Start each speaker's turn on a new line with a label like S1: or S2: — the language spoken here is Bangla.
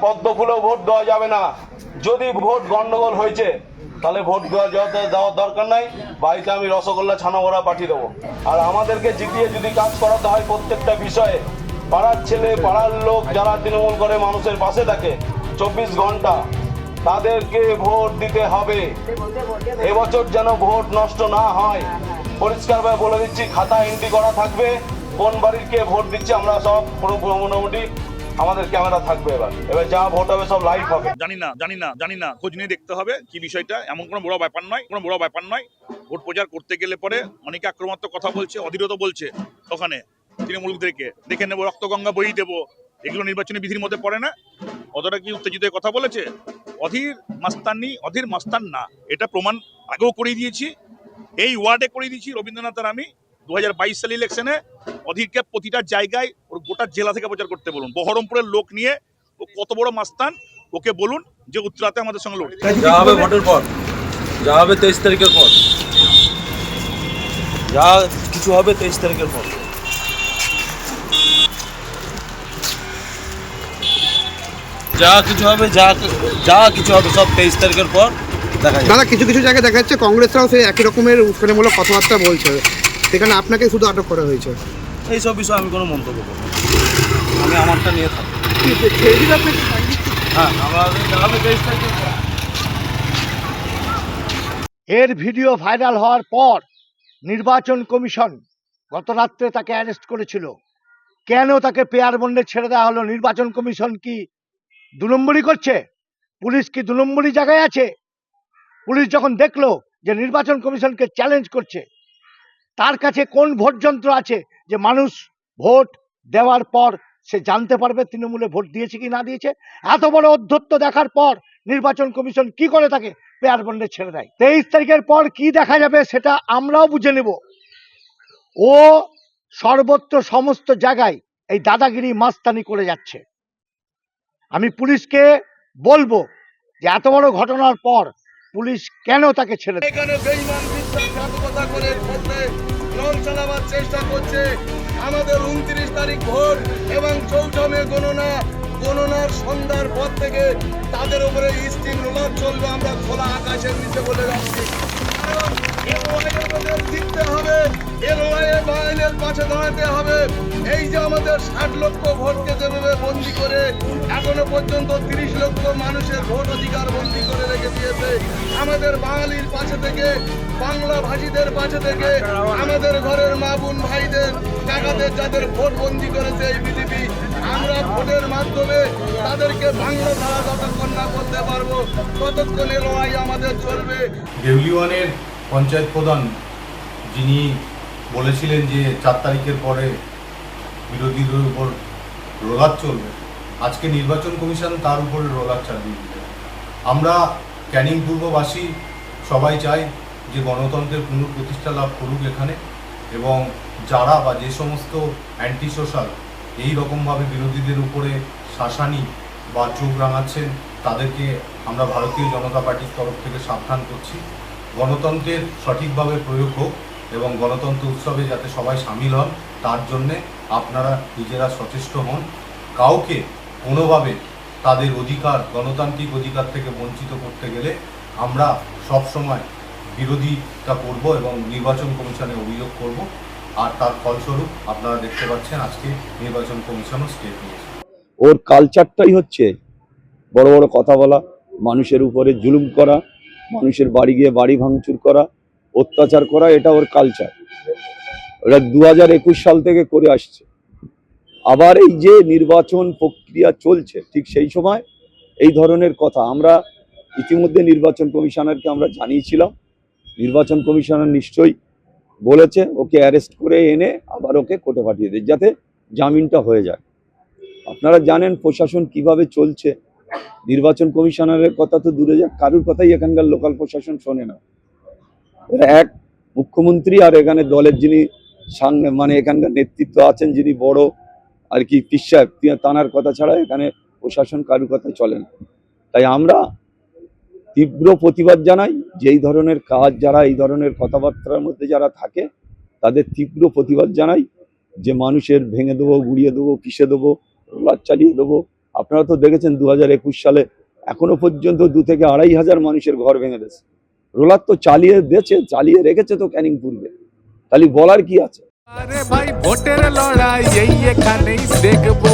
S1: পদ্ম ফুলেও ভোট দেওয়া যাবে না। যদি ভোট গন্ডগোল হয়েছে তাহলে ভোট দেওয়ার দরকার নাই, বাড়িতে আমি রসগোল্লা ছানা ভরা পাঠিয়ে দেবো। আর আমাদেরকে জিতিয়ে যদি কাজ করাতে হয় প্রত্যেকটা বিষয়ে, পাড়ার ছেলে পাড়ার লোক যারা তৃণমূল করে মানুষের পাশে থাকে 24 ঘন্টা, তাদেরকে ভোট দিতে হবে। এবছর যেন ভোট নষ্ট না হয়, পরিষ্কারভাবে বলে দিচ্ছি, খাতা এন্ট্রি করা থাকবে কোন বাড়ির কে ভোট দিচ্ছে। আমরা সব পুরো মোটামুটি আমাদের ক্যামেরা থাকবে। এবার যা ভোট হবে সব লাইভ হবে।
S2: জানি না খোঁজ নিয়ে দেখতে হবে কি বিষয়টা। এমন কোনো বড় ব্যাপার নয়। ভোট প্রচার করতে গেলে পরে অনেকে আক্রমণাত্মক কথা বলছে, অধীরত বলছে, ওখানে তৃণমূলদেরকে দেখে নেবো, রক্তগঙ্গা বই দেবো, এগুলো নির্বাচনী বিধির মধ্যে পড়ে না। অতটা কি উত্তেজিত কথা বলেছে? অধীর মাস্তান না, এটা প্রমাণ আগেও করিয়ে দিয়েছি, এই ওয়ার্ডে করিয়ে দিয়েছি। রবীন্দ্রনাথের আমি 2022 সালে ইলেকশনে অধীরকে প্রতিটা জায়গায় ওর গোটা জেলা থেকে প্রচার করতে বলুন। বহরমপুরের লোক নিয়ে ও কত বড় মাস্তান, ওকে বলুন যে উত্তরাতে আমাদের সঙ্গে লড়ছে।
S3: যা হবে ভোটের পর, যা হবে 23 তারিখের পর, যা কিছু হবে 23 তারিখের পর। যা কিছু হবে সব 23 তারিখের পর দেখা যাবে।
S4: দাদা, কিছু জায়গায় দেখা যাচ্ছে কংগ্রেসরাও সেই একই রকমের উস্কানিমূলক কথাবার্তা বলছে, সেখানে আপনাকে শুধু আটক করা হয়েছে।
S3: এইসব বিষয়ে আমি কোনো মন্তব্য করব না, আমি আমারটা নিয়ে থাকবো। হ্যাঁ, আমরা যা হবে 23 তারিখের পর।
S5: এর ভিডিও ভাইরাল হওয়ার পর নির্বাচন কমিশন গত রাত্রে তাকে অ্যারেস্ট করেছিল। কেন তাকে পেয়ার বন্ডে ছেড়ে দেওয়া হলো? নির্বাচন কমিশন কি 2 নম্বরই করছে? পুলিশ কি 2 নম্বরই জায়গায় আছে? পুলিশ যখন দেখলো যে নির্বাচন কমিশনকে চ্যালেঞ্জ করছে, তার কাছে কোন ভোট যন্ত্র আছে যে মানুষ ভোট দেওয়ার পর সে জানতে পারবে তৃণমূলে ভোট দিয়েছে কি না দিয়েছে? এত বড় অধ্যত্ব দেখার পর নির্বাচন কমিশন কি করে তাকে পেয়ার বন্ডে ছেড়ে দেয়? 23 তারিখের পর কি দেখা যাবে সেটা আমরাও বুঝে নেব। ও সর্বত্র সমস্ত জায়গায় এই দাদাগিরি মাস্তানি করে যাচ্ছে। আমি পুলিশকে বলবো যে এত বড় ঘটনার পর পুলিশ কেন তাকে ছেড়ে দেয়?
S1: এখানে বেঈমান বিশ্বাসঘাতকতা করে ভোটে দল চালাবার চেষ্টা করছে। আমাদের 29 তারিখ ভোট এবং 4 মে গণনার সন্ধ্যার পর থেকে তাদের উপরে স্টিম রোলার চলবে। আমরা খোলা আকাশের নিচে বলে যাচ্ছি, জিততে হবে, এ লড়াইয়ে বাহিনীর পাশে দাঁড়াতে হবে। এই যে আমাদের 60 লক্ষ ভোটকে যেভাবে বন্দি করে এখনো পর্যন্ত 30 লক্ষ মানুষের ভোট অধিকার বন্দি করে রেখে দিয়েছে, আমাদের বাঙালির পাশে থেকে, বাংলা ভাষীদের পাশে থেকে, আমাদের ঘরের মা বোন ভাইদের কাকাদের যাদের ভোট বন্দি করেছে এই বিজেপি, আমরা ভোটের মাধ্যমে তাদেরকে বাংলা ধারা যতক্ষণ না করতে পারবো ততক্ষণ এ লড়াই আমাদের চলবে।
S6: দেউলিওয়ানের পঞ্চায়েত প্রধান যিনি বলেছিলেন যে 4 তারিখের পরে বিরোধীদের উপর রোলার চলবে, আজকে নির্বাচন কমিশন তার উপরে রোলার চালিয়ে দিল। আমরা ক্যানিং পূর্ববাসী সবাই চাই যে গণতন্ত্রের পুনঃপ্রতিষ্ঠা লাভ করুক এখানে, এবং যারা বা যে সমস্ত অ্যান্টি সোশ্যাল এই রকমভাবে বিরোধীদের উপরে শাসানি বা চোখ রাঙাচ্ছেন তাদেরকে আমরা ভারতীয় জনতা পার্টির তরফ থেকে সাবধান করছি। গণতন্ত্রের সঠিকভাবে প্রয়োগ হোক এবং গণতন্ত্র উৎসবে যাতে সবাই সামিল হন, তার জন্যে আপনারা নিজেরা সচেষ্ট হন। কাউকে কোনোভাবে তাদের অধিকার, গণতান্ত্রিক অধিকার থেকে বঞ্চিত করতে গেলে আমরা সব সময় বিরোধিতা করব এবং নির্বাচন কমিশনে অভিযোগ করব। আর তার ফলস্বরূপ আপনারা দেখতে পাচ্ছেন আজকে নির্বাচন কমিশনও স্টেপ নিয়েছে।
S7: ওর কালচারটাই হচ্ছে বড় বড় কথা বলা, মানুষের উপরে জুলুম করা, মানুষের বাড়ি গিয়ে বাড়ি ভাঙচুর করা, অত্যাচার করা, এটা ওর কালচার। ওরা 2021 সাল থেকে করে আসছে। আবার এই যে নির্বাচন প্রক্রিয়া চলছে ঠিক সেই সময় এই ধরনের কথা আমরা ইতিমধ্যে নির্বাচন কমিশনারকে আমরা জানিয়েছিলাম। নির্বাচন কমিশনার নিশ্চয়ই বলেছে ওকে অ্যারেস্ট করে এনে আবার ওকে কোর্টে পাঠিয়ে দেয় যাতে জামিনটা হয়ে যায়। আপনারা জানেন প্রশাসন কিভাবে চলছে। নির্বাচন কমিশনারের কথা তো দূরে যাক, কারুর কথাই এখানকার লোকাল প্রশাসন শোনে না। এক মুখ্যমন্ত্রী আর এখানে দলের যিনি মানে এখানকার নেতৃত্ব আছেন, যিনি বড় আর কি পীর সাহেব, তানার কথা ছাড়া এখানে প্রশাসন কারুর কথা চলে না। তাই আমরা তীব্র প্রতিবাদ জানাই যে এই ধরনের কাজ, যারা এই ধরনের কথাবার্তার মধ্যে যারা থাকে তাদের তীব্র প্রতিবাদ জানাই, যে মানুষের ভেঙে দেবো, গুড়িয়ে দেবো, পিষে দেবো, রোলার চালিয়ে দেবো, আপনারা তো দেখেছেন 2021 সালে এখনো পর্যন্ত 2 থেকে 2,500 মানুষের ঘর ভেঙে দিয়েছে। রোলার তো চালিয়ে রেখেছে তো ক্যানিং পূর্বে, তাহলে বলার কি আছে?
S8: আরে ভাই ভোটের লড়াই এই এখানেই দেখবো।